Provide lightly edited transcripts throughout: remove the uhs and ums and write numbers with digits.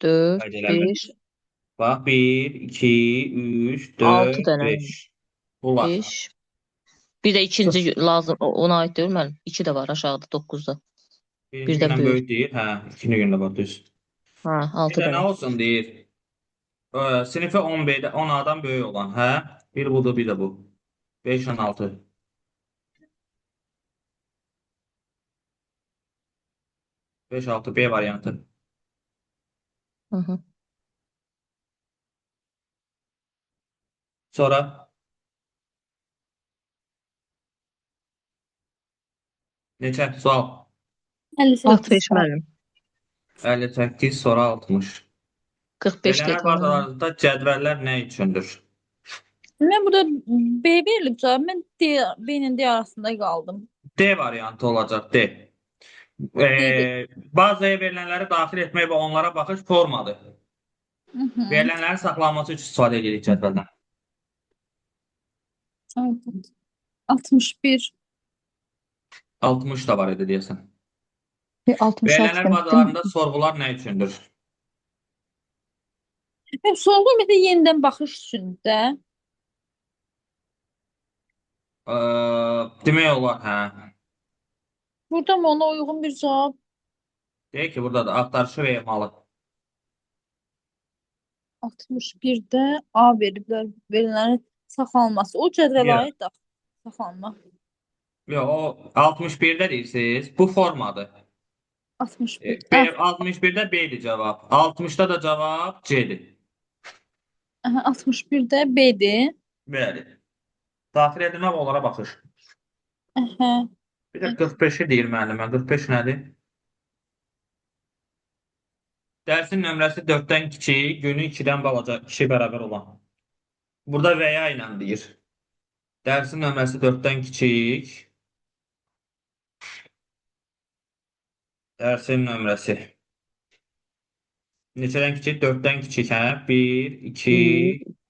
4, Qaydalarla. 5, Bax, 1, 2, 3, 6 4, dənə. 5. Bunlar. 5. Bir də ikinci lazım. Ona aid deyil müəllim. 2 də var aşağıda 9-da. Birinci Birdən gündən böyük. böyük deyir. Hə, ikinci gündə bax düz. Ha, Bir 6 də nə dənə. olsun deyir. Sinifi 10B-də 10A-dan böyük olan. Hə? Bir budur, bir də bu. 5 ilə 6. 5, 6 B variantı. Hı -hı. Sonra neçə? Sual. 58 65 sual. müəllim. 58, sonra 60. 45 Belənər dedim müəllim. bazarlarında cədvəllər nə üçündür? Mən burada B verilib cavab. Mən D, B ilə D arasında qaldım. D variantı olacaq, D. D. Bazaya verilənləri daxil etmək və onlara baxış formadır. Hı -hı. Verilənlərin saxlanması üçün istifadə edirik cədvəldən. Evet. 61. 60 da var idi deyəsən. 66 Verilənlər demişdim. bazalarında sorğular nə üçündür? Hep sorğu ümumiyyətlə yenidən baxış üçün də. Demək olar, hə. Burada mı ona uyğun bir cavab? Deyək ki, burada da axtarışı və emalı. 61-də A veriblər. Verilənlərin saxlanılması. O cədvələ Yox, aid də saxlanma. yox, o 61-də deyirsiniz. Bu formadır. 61. 61-də B idi cavab. 60-da da cavab C-dir. 61-də B-dir. Bəli. Daxil edilmə və onlara baxış. Əhə. Bir də 45-i deyir müəllimə. 45 nədir? Dərsin nömrəsi 4-dən kiçik, günü 2-dən balaca, 2 bərabər olan. Burada və ya ilə deyir. Dərsin nömrəsi 4-dən kiçik. Dərsin nömrəsi. Neçədən kiçik? 4-dən kiçik, hə? 1, 2,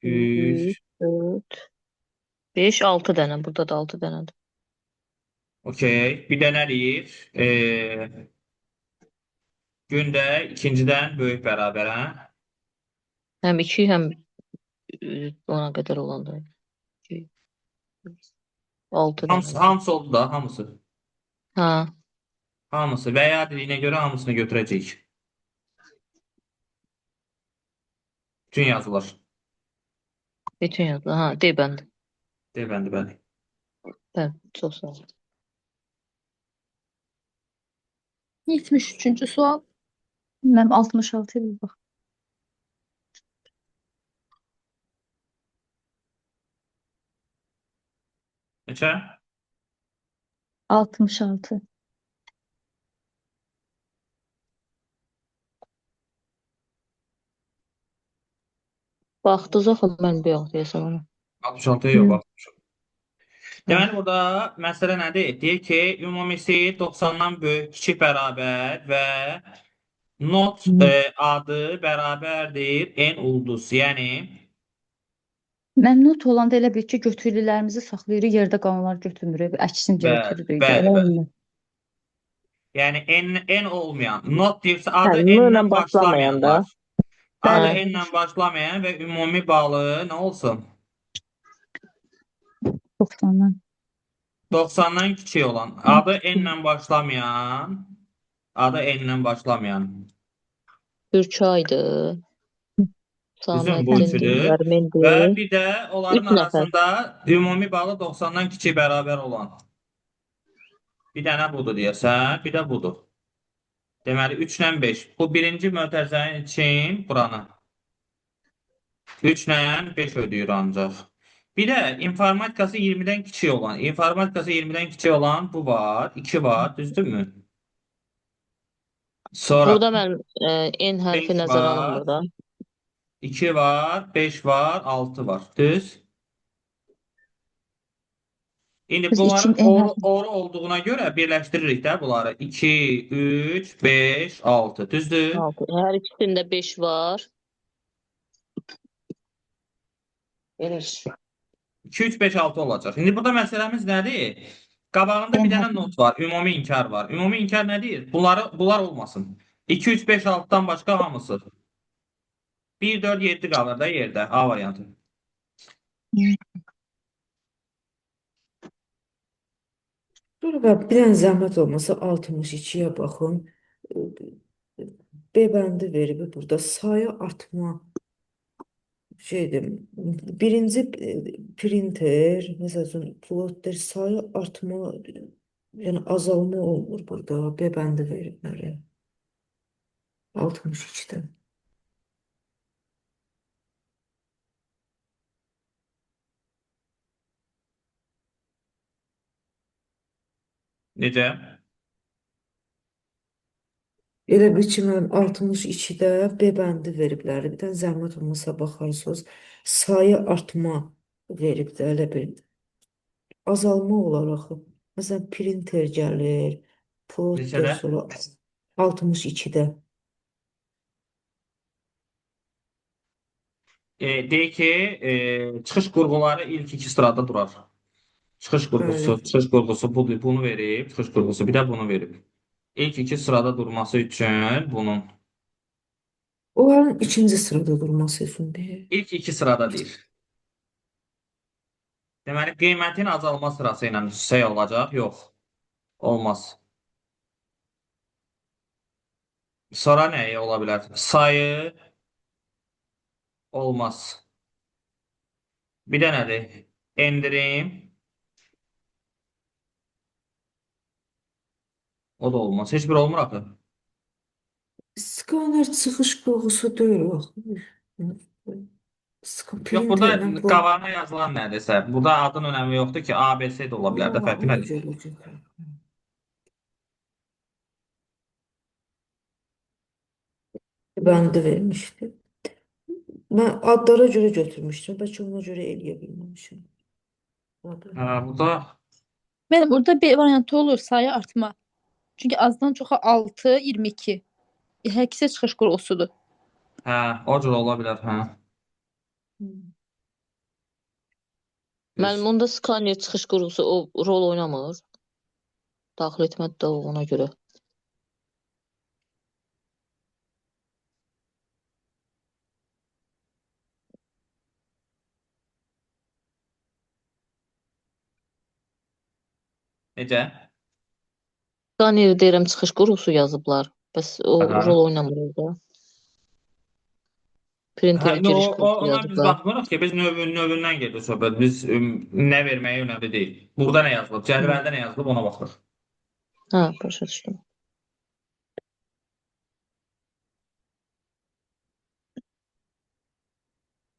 1, 2, 3, 3. 4, 5, 6 dənə. Burada da 6 dənədir. Okey. Bir də nə deyir? Gündə ikincidən böyük bərabər, hə? Həm 2, həm ona qədər olanda. 2, 6 Hamısı, dənədir. hamısı oldu da, hamısı. Ha, Hamısı və ya dediyinə görə hamısını götürəcəyik. Bütün yazılar. bütün yazdı. Ha, D bəndi. D bəndi, bəli. Bəli, çox sağ ol. 73-cü sual. Mənim 66 idi bax. Neçə? 66. Baxdınız axı mən bir yox deyəsən ona. 66-ya yox, Yox. baxmışam. Deməli, burada məsələ nədir? Deyir ki, ümumisi 90-dan böyük, kiçik bərabər və not adı bərabərdir n ulduz. Yəni, Məmnun olanda elə bil ki, götürülələrimizi saxlayırıq, yerdə qalanları götürmürük, əksini bəli, götürürük. bəli, Elə bəli. mi? Yəni, n olmayan, not deyirsə, Hə, adı M ilə n-dən başlamayan da. başlamayanlar. Adı Bəli. n-dən başlamayan və ümumi balı nə olsun? 90-dan. 90-dan kiçik olan. Adı n-lə başlamayan. Adı n-lə başlamayan. Türkaydı. Düzün bu Saməddindir, üçüdür. Və Nərmindir. bir də onların 3 nəfər. arasında ümumi balı 90-dan kiçik bərabər olan. Bir dənə budur deyəsən, bir də budur. Deməli 3 ilə 5. Bu birinci mötərizənin için buranı. 3 ilə 5 ödəyir ancaq. Bir də informatikası 20-dən kiçik olan. İnformatikası 20-dən kiçik olan bu var. 2 var, düzdürmü? Sonra Burada mən N hərfi 5 nəzərə var. alınmır da. 2 var, 5 var, 6 var. Düz. İndi Biz bunların için en hərfi. doğru olduğuna görə birləşdiririk də bunları. 2, 3, 5, 6. Düzdür? 6. Hər ikisində 5 var. Elə iş. 2, 3, 5, 6 olacaq. İndi burada məsələmiz nədir? Qabağında En bir dənə hərfi. not var. Ümumi inkar var. Ümumi inkar nədir? Bunlar olmasın. 2, 3, 5, 6-dan başqa hamısı. 1, 4, 7 qalır da yerdə. A variantı. Dur bax, bir dənə zəhmət olmasa 62-yə baxın. B bəndi verib burada sayı artma şeydir. Birinci printer, məsəl üçün plotter sayı artma, yəni azalma olmur burada. B bəndi verib mənə 62-də. Necə? Elə bil ki, mən 62-də B bəndi veriblər. Bir dənə zəhmət olmasa baxarsınız. Sayı artma verib də elə bil. Azalma olaraq. Məsələn, printer gəlir, plotter Neçədə? sonra 62-də. Deyək ki, çıxış qurğuları ilk iki sırada durar. Çıxış qurğusu, Bəli. çıxış qurğusu bunu verib, çıxış qurğusu bir də bunu verib. İlk iki sırada durması üçün bunun Onların ikinci sırada durması üçün deyir. ilk iki sırada deyir. Deməli, qiymətin azalma sırası ilə şey olacaq? Yox, olmaz. Sonra nəyi ola bilər? Sayı olmaz. Bir də nədir? Endirim. O da olmaz. Heç bir olmur axı. Skaner çıxış qurğusu deyil axı. Yox, burada Printerlə qabağına yazılan nədirsə, burada adın önəmi yoxdur ki, ABC də ola bilər də, fərqi ona nədir? görə. Bəndi vermişdi. Mən adlara görə götürmüşdüm. Bəlkə ona görə eləyə bilməmişim. Adı. Burada Mənim burada B variantı olur, sayı artma. Çünki azdan çoxa 6, 22. Hər ikisi çıxış qurğusudur. hə, o cür ola bilər, hə. Müəllim, onda skaner çıxış qurğusu o rol oynamır. Daxil etmədi də ona görə. Necə? Skaner deyirəm çıxış qurğusu yazıblar. Bəs o Aha. rol oynamır orada. Hə, Printer no, giriş qurğusu ona biz yazıblar. baxmırıq ki, biz növündən gedir söhbət. Biz nə verməyə önəmli deyil. Burada nə yazılıb, cədvəldə nə yazılıb ona baxırıq. Hə, başa düşdüm.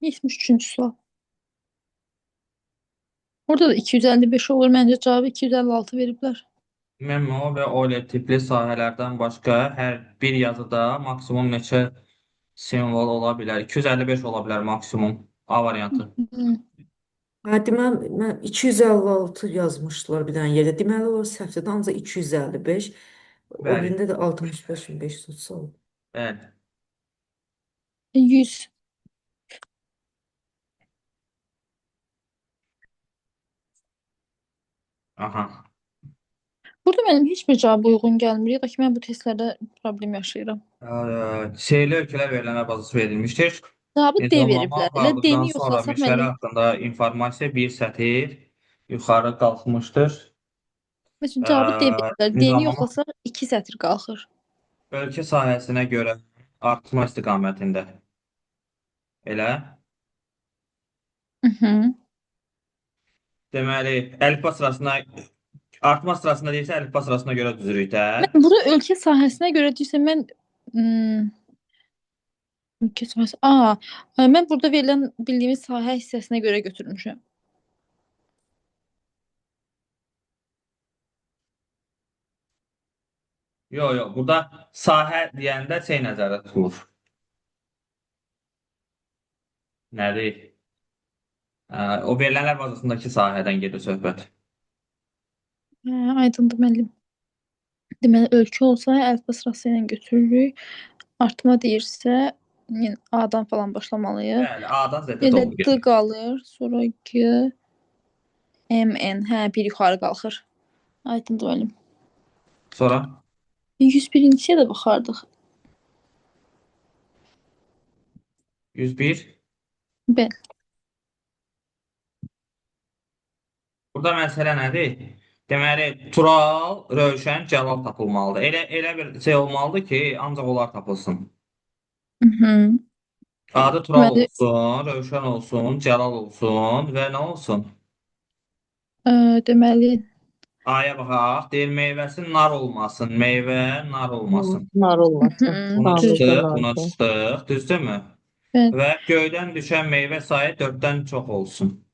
Yetmiş üçüncü sual. Orada da 255 olur. Məncə cavabı 256 veriblər. Memo və OLED tipli sahələrdən başqa hər bir yazıda maksimum neçə simvol ola bilər? 255 ola bilər maksimum. A variantı. Hə, deməli, mən 256 yazmışdılar bir dənə yerdə. Deməli, o səhvdir, ancaq 255. O Bəli. birində də 65 tutsa olur. Bəli. 100. Aha. Burada mənim heç bir cavab uyğun gəlmir. Ya da ki, mən bu testlərdə problem yaşayıram. Şeyli ölkələr verilənlər bazası verilmişdir. Cavabı D Nizamnama veriblər. Elə aparıldıqdan D-ni sonra yoxlasaq müştəri müəllim. haqqında informasiya bir sətir yuxarı qalxmışdır. Məsələn, cavabı D veriblər. D-ni Nizamnama yoxlasaq 2 sətir qalxır. ölkə sahəsinə görə artma istiqamətində. Elə. Deməli, əlifba sırasına artma sırasında deyilsə, əlifba sırasına görə düzürük də. Mən burada ölkə sahəsinə görə deyirsən, mən ölkə sahəsi. Mən burada verilən bildiyimiz sahə hissəsinə görə götürmüşəm. Yox, yox, burada sahə deyəndə şey nəzərdə tutulur. Nədir? O verilənlər bazasındakı sahədən gedir söhbət. Aydındır müəllim. Deməli, ölkə olsa əlifba sırası ilə götürürük. Artma deyirsə, yəni A-dan falan başlamalıyıq. Bəli, A-dan Z-ə Elə doğru D gedir. qalır, sonra G, M, N. Hə, bir yuxarı qalxır. Aydındır müəllim. Sonra 101-ciyə də baxardıq. 101. Bəli. Burada məsələ nədir? Deməli, Tural, Rövşən, Cəlal tapılmalıdır. Elə bir şey olmalıdır ki, ancaq onlar tapılsın. Mhm. Adı Tural Deməli, olsun, Rövşən olsun, Cəlal olsun və nə olsun? deməli, Aya baxaq. Deyir, meyvəsi nar olmasın. Meyvə nar olmasın. Nar olmasın. mhm, Bunu düzdür. Tanrıca çıxdıq, bunu nardır. çıxdıq. Düzdürmü? Bəli. Və göydən düşən meyvə sayı 4-dən çox olsun.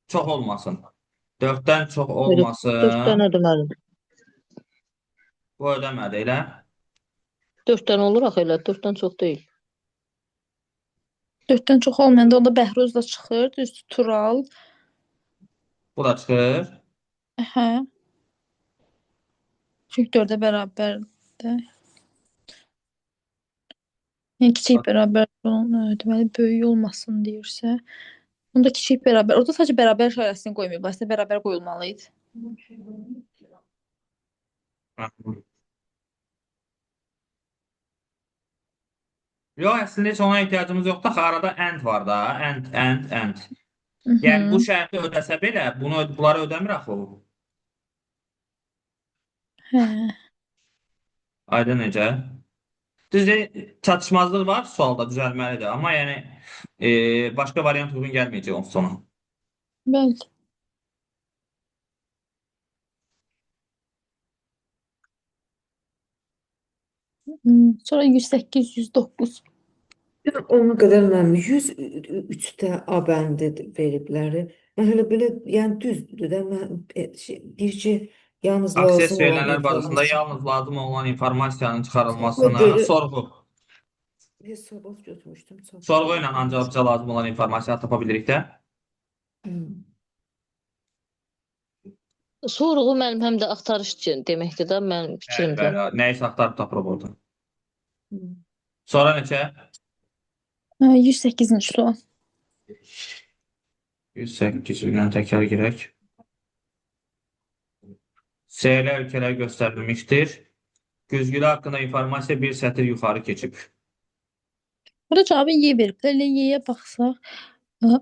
Çox olmasın. 4-dən çox Böyle dört olmasın. tane deməlidir. Bu ödəmədi, elə? 4 tane olur axı elə. 4'ten çox deyil. 4-dən çox olmayanda onda Bəhruz da çıxır, düzdür, Tural. Bu da çıxır. Hə. Çünki 4-ə bərabərdir. Yəni kiçik bərabər olan, deməli böyük olmasın deyirsə, onda kiçik bərabər. Orada sadəcə bərabər işarəsini qoymayıb, əslində bərabər qoyulmalı idi. Yox, əslində heç ona ehtiyacımız yoxdur. Axı arada and var da. And. Mhm. Yəni bu şərti ödəsə belə, bunları ödəmir axı o. Hə. Aydın necə? Düzdür, çatışmazlıq var, sualda düzəlməlidir. Amma yəni başqa variant uyğun gəlməyəcək onun sonu. Bəli. Sonra 108, 109. Yəni ona qədər mənim 103-də A bəndi veriblər. Mən hələ belə, yəni düzdür də mən bircə yalnız Akses lazım olan verilənlər barəsində informasiya. yalnız lazım olan informasiyanın Və çıxarılmasına belə sorğu. hesabat götürmüşdüm. Sorğu ilə ancaq bizə lazım olan informasiyanı tapa bilirik də. Sorğu mənim həm də axtarış üçün deməkdir də mənim fikrimcə. Bəli, nəyisə axtarıb tapırıq orada. Sonra neçə? 108-ci sual. 108 ilə təkrar girək. SL ölkələr göstərilmişdir. Güzgülər haqqında informasiya bir sətir yuxarı keçib. Burada cavabı Y veriblər. Elə Y-yə baxsaq,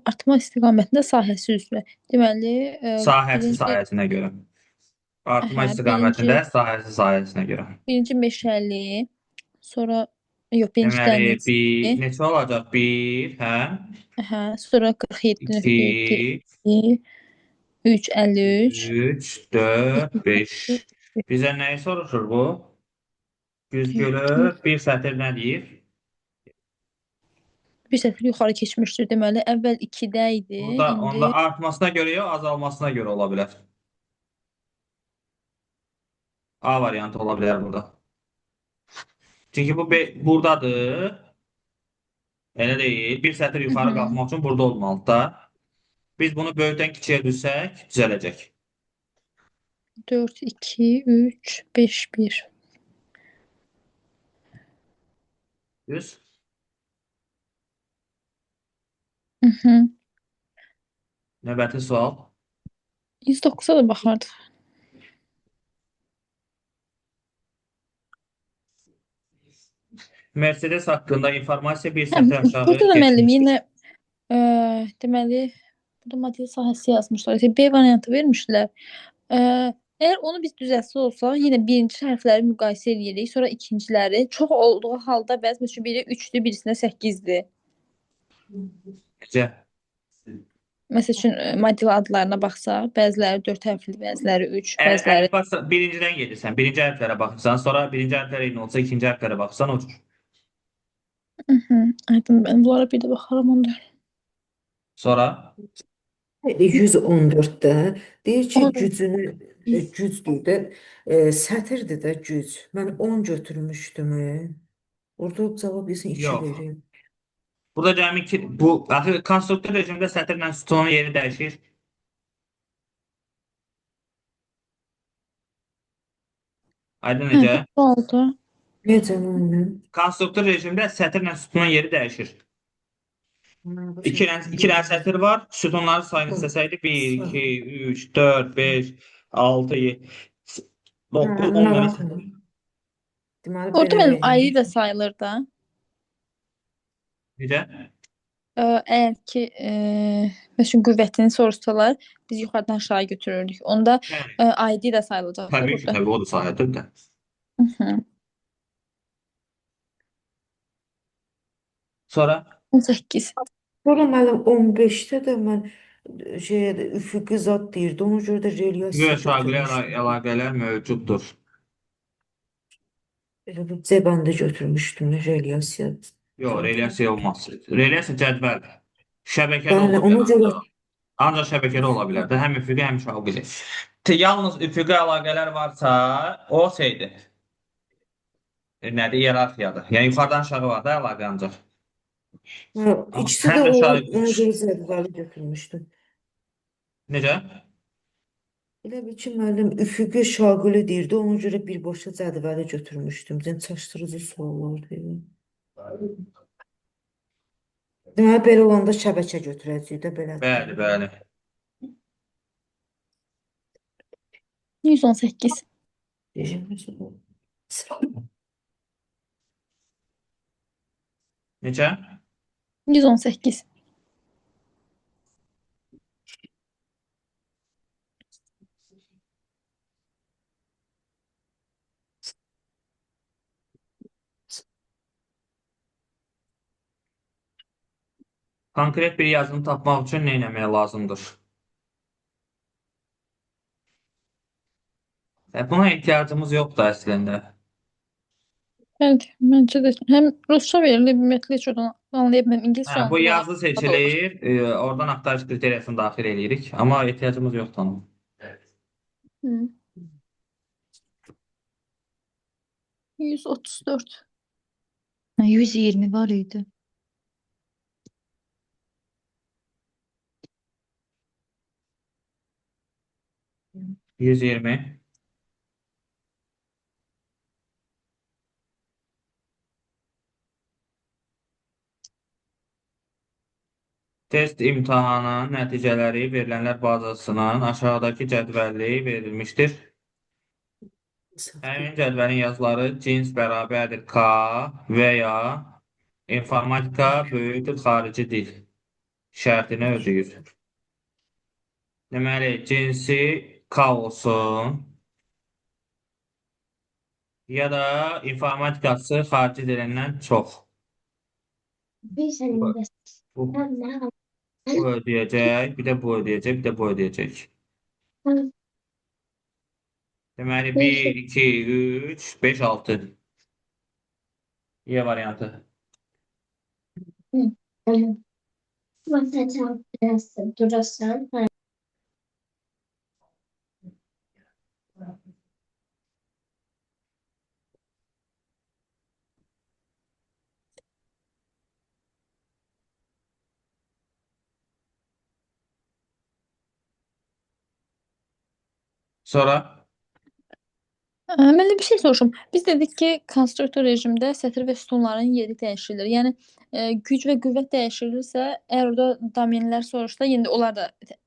artma istiqamətində sahəsi üzrə. Deməli, Sahəsi birinci, sahəsinə görə. Artma Hə, istiqamətində sahəsinə görə. birinci meşəli, sonra yox, birinci Deməli, dənizli, neçə olacaq? 1, hə? hə, sonra 47.2, 2, 3, 53, 3, 4, 5. Bizə nəyi soruşur bu? Güzgülü bir sətir nə deyir? bir sətir yuxarı keçmişdir. Deməli, əvvəl 2-də idi, Burada indi onda artmasına görə ya azalmasına görə ola bilər. A variantı ola bilər burada. Çünki bu buradadır. Elə deyil. Bir sətir yuxarı qalxmaq üçün burada olmalıdır da. Biz bunu böyükdən kiçiyə düşsək, düzələcək. 4, 2, 3, 5, 1. Düz. Növbəti sual. 109-a da baxardıq. Mercedes haqqında informasiya bir sətir aşağı Burada da müəllim keçmişdir. yenə deməli, burada model sahəsi yazmışlar. B variantı vermişlər. Əgər onu biz düzəltsə olsaq, yenə birinci hərfləri müqayisə edirik, sonra ikinciləri. Çox olduğu halda bəzi, məsələn, biri 3-dür, birisinə 8-dir. Necə? Məsəl üçün model adlarına baxsaq, bəziləri 4 hərfli, bəziləri 3, bəziləri Birincidən gedirsən, birinci hərflərə baxırsan, sonra birinci hərflər eyni olsa, ikinci hərflərə baxırsan, o cür. Aydın, mən bunlara bir də baxaram onda. Sonra 114-də deyir ki, On- gücdür də, sətirdir də güc. Mən 10 götürmüşdüm. Orada cavab yesin 2 Yox. verir. burada cəmi ki, bu axı konstruktor rejimdə sətirlə sütunun yeri dəyişir. Aydın necə? Bu halda Necə mənim? Konstruktor rejimdə sətirlə sütunun yeri dəyişir. İki dənə sətir var. Sütunların sayını istəsəydi 1, 2, 3, 4, 5, 6, 7, 9, 10 dənə sətir. Deməli, orada belə mənim verir. ayrı da sayılır da. Necə? Əgər ki, məsələn qüvvətini soruşsalar, biz yuxarıdan aşağı götürürdük. Onda Yəni, ID də sayılacaqdı təbii ki, burada. təbii o da sayılır da. Hı. Sonra 18. Sonra müəllim 15-də də mən üfüqi zad deyirdi. Ona görə də güya relyasiya şaqili götürmüşdüm. əlaqələr mövcuddur. Elə bir C bəndə götürmüşdüm relyasiya. Yox, relyasiya olmaz. Relyasiya cədvəldir. Şəbəkəli Bəli, ola ona bilər görə ancaq. Ancaq şəbəkəli ola bilər də. Həm üfüqi, həm şaqili. Yalnız üfüqi əlaqələr varsa, o şeydir. Nədir? İyerarxiyadır. Yəni yuxarıdan aşağı var da əlaqə ancaq. ikisi də Həm də olur. şaqili. Ona görə cədvəli götürmüşdüm. Necə? Elə bil ki, müəllim üfüqi şaqili deyirdi. Ona görə birbaşa cədvəli götürmüşdüm. Çaşdırıcı suallar deyil. Deməli, belə olanda şəbəkə götürəcəyik də belədir. Bəli, bəli. 118. Necə? 118. Konkret bir yazını tapmaq üçün nə etmək lazımdır? Buna ehtiyacımız yoxdur əslində. Bəli, məncə də həm rusca verilir, ümumiyyətlə heç oradan anlaya bilmirəm. İngiliscə Bu olsa yazı daha olur. seçilir, oradan axtarış kriteriyasını daxil edirik, amma ehtiyacımız yoxdur onun. Hı. 134. 120 var idi. Hı. 120. Test imtahanının nəticələri verilənlər bazasının aşağıdakı cədvəli verilmişdir. Həmin cədvəlin yazıları cins bərabərdir K və ya informatika böyükdür xarici dil şərtini ödəyir. Deməli, cinsi K olsun ya da informatikası xarici dilindən çox. Bu, bu ödəyəcək, bir də bu ödəyəcək, bir də bu ödəyəcək. Deməli, 1, 2, 3, 5, 6. Y variantı. Sonra Mən də bir şey soruşum. Biz dedik ki, konstruktor rejimdə sətir və sütunların yeri dəyişilir. Yəni güc və qüvvət dəyişilirsə, əgər orada domenlər soruşsa, yenə də onlar da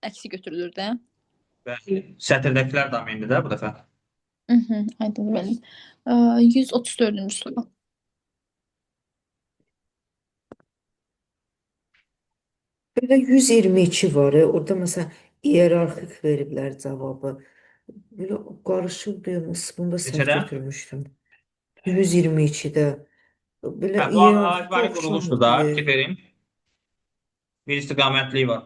əksi götürülür də. bəli, sətirdəkilər domendir də bu dəfə. Aydın bəli. 134-cü sual. Belə 122 var. Orada məsələn iyerarxik veriblər cavabı. Belə qarışıq deyilməz. Bunda səhv Neçədə? götürmüşdüm. 122-də. Belə Bu iyerarxika algoritm quruluşdur da, fikir verin. Bir istiqamətliyi var.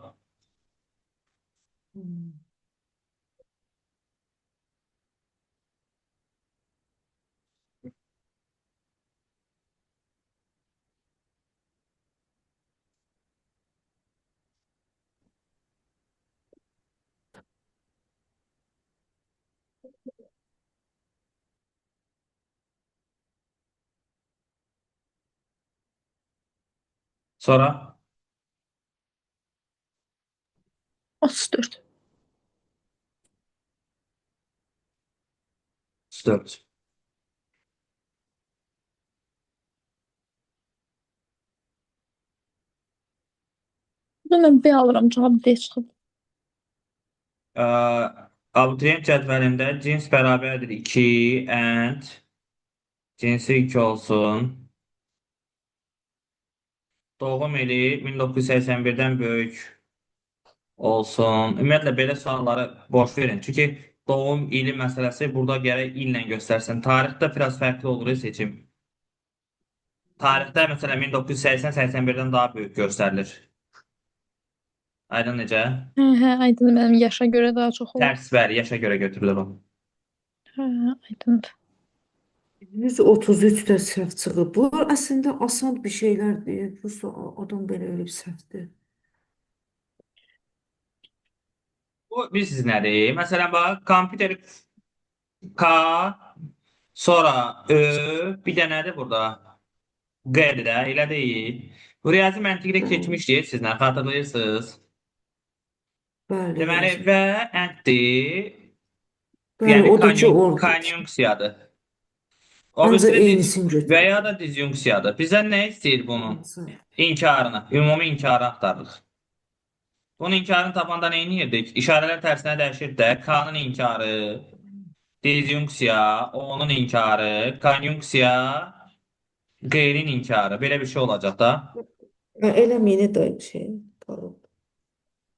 Sonra 34. 34. Burada mən B alıram, cavab D çıxıb. Abituriyent cədvəlində cins bərabərdir 2 and cinsi 2 olsun. Doğum ili 1981-dən böyük olsun. Ümumiyyətlə belə sualları boş verin. Çünki doğum ili məsələsi burada gərək illə göstərsin. Tarixdə biraz fərqli olur seçim. Tarixdə məsələn 1980-81-dən daha böyük göstərilir. Aydın necə? Hə, aydın mənim yaşa görə daha çox olur. Tərs bəli, yaşa görə götürülür o. Hə, aydındır. 133 də səhv çıxıb. Bu əslində asan bir şeylərdir. Prosta adam belə ölüb səhvdir. Bu bilirsiniz nədir? Məsələn bax, kompüter K, sonra Ö, bir də nədir burada? Q'dir də, elə deyil. Bu riyazi məntiqdə keçmişdik sizlə, xatırlayırsınız. Bəli, Deməli, yazın. və ənddir, Bəli, yəni odur ki, orada. konjunksiyadır. O Ancaq birisi eynisini və götürür. ya da disjunksiyadır. Bizdən nə istəyir bunun? İnkarını, ümumi inkarı axtarırıq. Bunun inkarını tapanda nə edirdik? İşarələr tərsinə dəyişir də. K-nın inkarı, disjunksiya, O-nun inkarı, konjunksiya, Q'nin inkarı. Belə bir şey olacaq da. Eləməyinə də şey. Qalıb.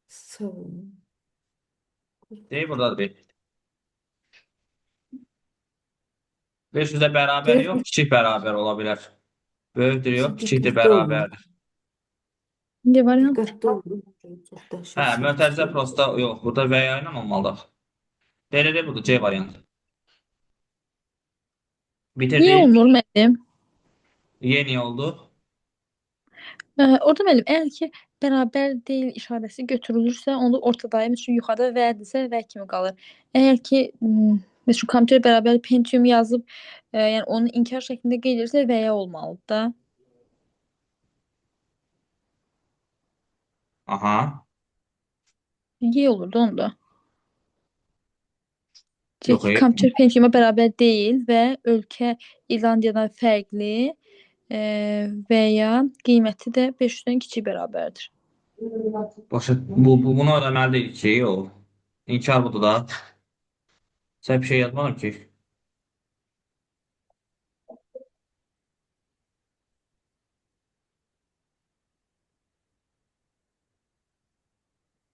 Sağ olun. Deyir burada bir. 500-də bərabər Deyir, yox, kiçik bərabər ola bilər. Böyükdür yox, kiçik də diqqətli olun. bərabərdir. İndi variant Diqqətli olun. Çox dəhşət Hə, səhv mötərizə çıxır. prosta yox, burada və ya ilə olmalıdır. Belə budur C variantı. niyə Bitirdik. olmur müəllim? Yeni oldu. Orada müəllim, əgər ki bərabər deyil işarəsi götürülürsə, onda ortadayım üçün yuxarıda vədirsə və kimi qalır. Əgər ki məsələn kompüter bərabər Pentium yazıb, yəni onu inkar şəklində qeyd edirsə və ya olmalıdır da. Aha. Y olurdu onda. Yox, Çünki kompüter Pentium'a bərabər deyil və ölkə İrlandiyadan fərqli və ya qiyməti də 500-dən kiçik bərabərdir. başa bunu öyrənməli deyilik ki, o inkar budur da. Sən bir şey yazmadım ki.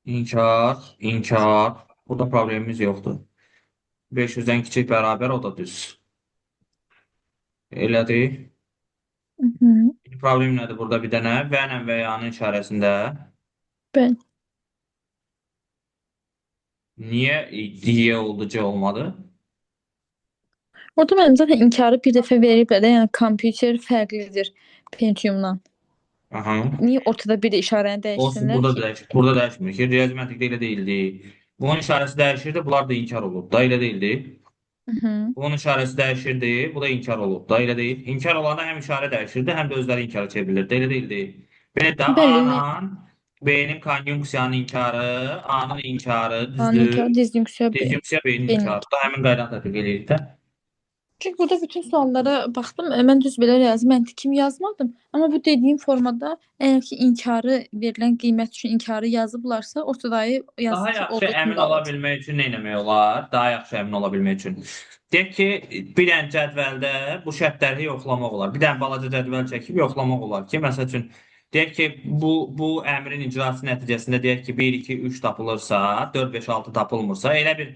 İnkar. Burada problemimiz yoxdur. 500-dən kiçik bərabər, o da düz. Elədir. Mhm. Problem nədir burada bir dənə? Və ilə və yanın işarəsində. Bəli. Niyə diye oldu, C olmadı? Orada mənim zaten inkarı bir dəfə veriblər də, yəni kompüter fərqlidir Pentiumdan. Aha. Niyə ortada bir də işarəni Olsun, dəyişsinlər burada ki? dəyişir. Burada dəyişmir ki. Riyazi məntiqdə elə deyildi. Bunun işarəsi dəyişirdi, bunlar da inkar olub da, elə deyildi. Mhm. Bunun işarəsi dəyişirdi, bu da inkar olub da, elə deyil. İnkar olanda həm işarə dəyişirdi, həm də özləri inkara çevrilirdi, elə deyildi. Belə də Bəli, A-nın B-nin konjunksiyanın inkarı, A-nın inkarı A-nın düzdür. inkarı disjunksiya B. Disjunksiya B-nin B-nin inkarı. Da həmin qaydanı tətbiq eləyirik də. Çünki burada bütün suallara baxdım. Mən düz belə riyazi məntiq kimi yazmadım. Amma bu dediyim formada əgər ki inkarı verilən qiymət üçün inkarı yazıblarsa, ortadayı Daha yazıb ki, yaxşı olduğu kimi əmin ola qalır. bilmək üçün nə etmək olar? Daha yaxşı əmin ola bilmək üçün. Deyək ki, bir dənə cədvəldə bu şərtləri yoxlamaq olar. Bir dənə balaca cədvəl çəkib yoxlamaq olar ki, məsəl üçün deyək ki, bu əmrin icrası nəticəsində deyək ki, 1 2 3 tapılırsa, 4 5 6 tapılmırsa, elə bir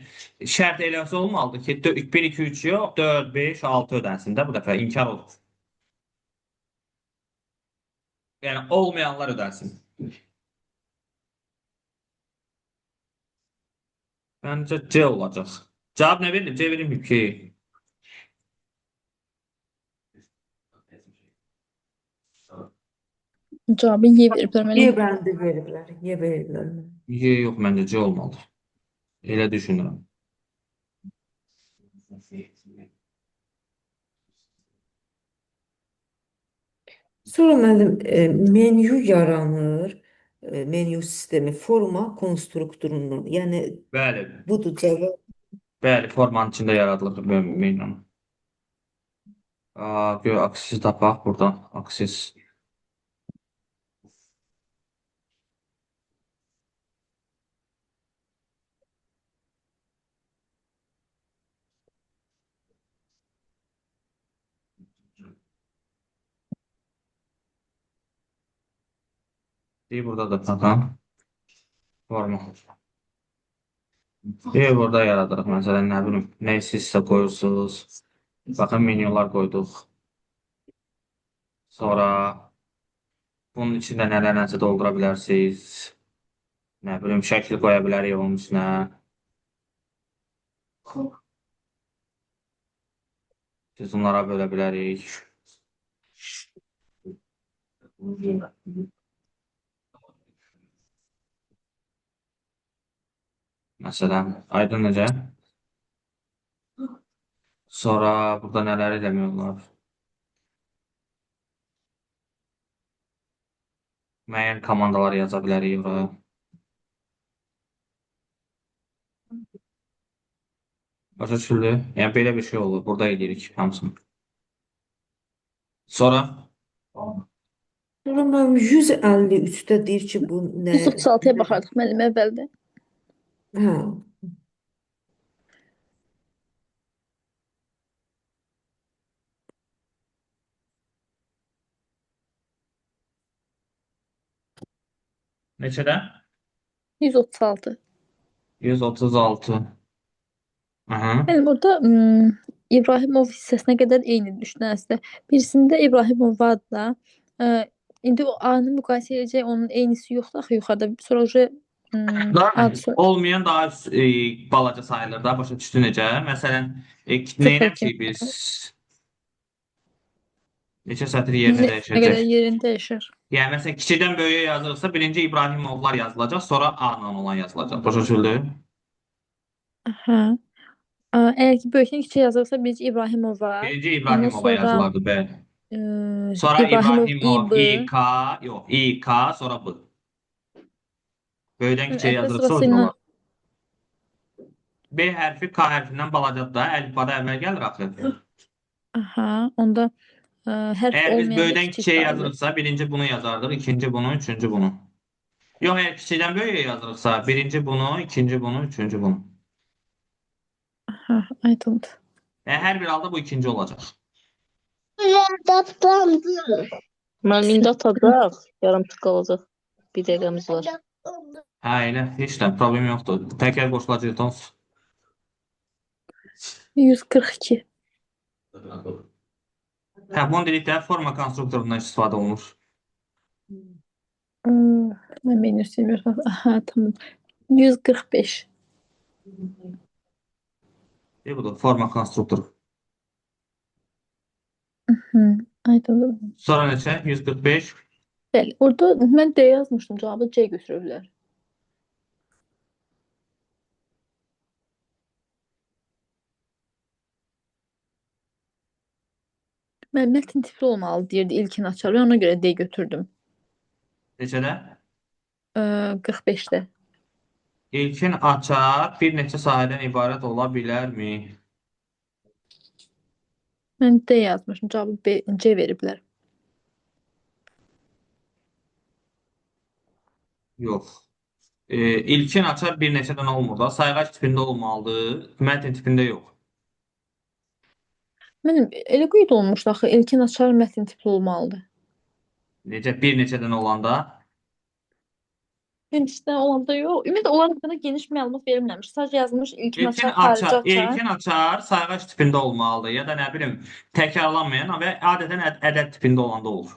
şərt eləsə olmalıdır ki, 1 2 3 yox, 4 5 6 ödənsin də bu dəfə inkar olur. Yəni olmayanlar ödənsin. Məncə C olacaq. Cavab nə verilib? C verilməyib ki. Cavabı Y veriblər mənə. Y bəndi veriblər. Y veriblər. Y yox, məncə C olmalıdır. Elə düşünürəm. Sonra müəllim, menyu yaranır. Menyu sistemi forma konstruktorundan. Yəni Bəli, budur cavab. bəli, formanın içində yaradılır menyu. Gör, aksisi tapaq buradan. Aksis. Burada da taxam. Forma. Burada yaradırıq. Məsələn, nə bilim, nə istəyirsə qoyursunuz. Baxın, menyular qoyduq. Sonra bunun içində nələrsə doldura bilərsiniz. Nə bilim, şəkil qoya bilərik onun içinə. Bunlara bölə bilərik. Məsələn, aydın necə? Sonra burada nələr eləmək olar? Müəyyən komandalar yaza bilərik oraya. Başa düşüldü? Yəni belə bir şey olur. Burada edirik hamısını. Sonra Sonra mən 153-də deyir ki, bu nə? 136-ya baxardıq müəllim əvvəldə. Hə. neçədə? 136. 136. Aha. Müəllim orada İbrahimov hissəsinə qədər eyni düşdü əslində. Birisində İbrahimov adla indi o A-nı müqayisə edəcək onun eynisi yoxdur axı yuxarıda. Sonra ad soy. Olmayan daha balaca sayılır da, başa düşdü necə? Məsələn, neynəmişik biz? Neçə sətir yerini Nə qədər dəyişəcək? yerini dəyişir. Yəni, məsələn, kiçikdən böyüyə yazılırsa, birinci İbrahimovlar yazılacaq, sonra A-la olan yazılacaq. Başa düşüldü? Hə. Əgər ki böyükdən kiçiyə yazılırsa birinci İbrahimova. Birinci İbrahimova sonra, yazılardı, bəli. Sonra İbrahimov İbrahimov, İB. İK, yox, İK, sonra B. Böyüdən kiçiyə Əlifba yazılırsa o sırasıyla zaman. B hərfi K hərfindən balacadır da, əlifbada əvvəl gəlir axı. aha, onda hərf Əgər biz olmayan böyüdən kiçik kiçiyə sayılır. yazırıqsa, birinci bunu yazardıq, ikinci bunu, üçüncü bunu. Yox, əgər kiçikdən böyüyə yazırıqsa, birinci bunu, ikinci bunu, üçüncü bunu. Aha, aydındır. Hər bir halda bu ikinci olacaq. Müəllim, indi atacaq. Yarımçıq qalacaq. Bir dəqiqəmiz var. Hə, elə, heç də problem yoxdur. Təkrar qoşulacaq tons. 142. Hə, bunu dedikdə forma konstruktorundan istifadə olunur. Mən menü istemiyorum. Aha, tamam. 145. Budur, forma konstruktoru. Aydındır. Sonra neçə? 145. Bəli, orada mən D yazmışdım, cavabı C götürürlər. Mən mətn tipli olmalı deyirdi ilkin açar. Mən ona görə D götürdüm. Neçədə? 45-də. İlkin açar bir neçə sahədən ibarət ola bilərmi? Mən D yazmışım, cavabı C veriblər. Yox. İlkin açar bir neçədən olmur da. Sayğac tipində olmalıdır. Mətn tipində yox. Mənim elə qeyd olunmuşdu axı, ilkin açar mətn tipli olmalıdır. Necə? Bir neçədən olanda? Birincisində olanda yox. Ümumiyyətlə onlar haqqında geniş məlumat verilməmiş. Sadəcə yazılmış ilkin açar, xarici açar. İlkin açar sayğac tipində olmalıdır. Ya da nə bilim təkrarlanmayan və adətən ədəd tipində olanda olur.